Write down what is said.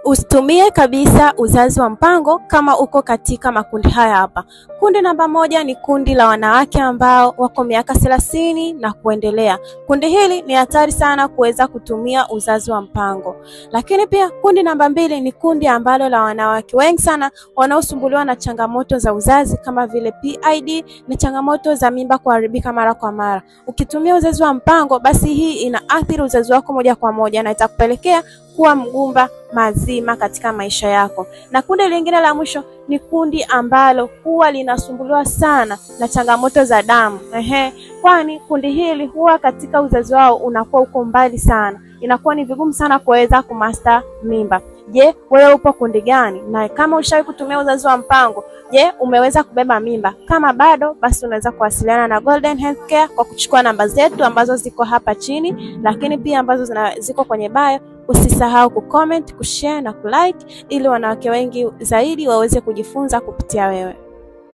Usitumie kabisa uzazi wa mpango kama uko katika makundi haya hapa. Kundi namba 1 ni kundi la wanawake ambao wako miaka 30 na kuendelea. Kundi hili ni hatari sana kuweza kutumia uzazi wa mpango. Lakini pia kundi namba 2 ni kundi ambalo la wanawake wengi sana wanaosumbuliwa na changamoto za uzazi kama vile PID na changamoto za mimba kuharibika mara kwa mara. Ukitumia uzazi wa mpango, basi hii inaathiri uzazi wako moja kwa moja na itakupelekea kuwa mgumba mazima katika maisha yako. Na kundi lingine la mwisho ni kundi ambalo huwa linasumbuliwa sana na changamoto za damu. Kwani kundi hili huwa katika uzazi wao unakuwa uko mbali sana. Inakuwa ni vigumu sana kuweza kumaster mimba. Je, wewe upo kundi gani? Na kama ushawahi kutumia uzazi wa mpango, je, umeweza kubeba mimba? Kama bado, basi unaweza kuwasiliana na Golden Healthcare kwa kuchukua namba zetu ambazo ziko hapa chini, lakini pia ambazo ziko kwenye bio. Usisahau kucomment, kushare na kulike ili wanawake wengi zaidi waweze kujifunza kupitia wewe.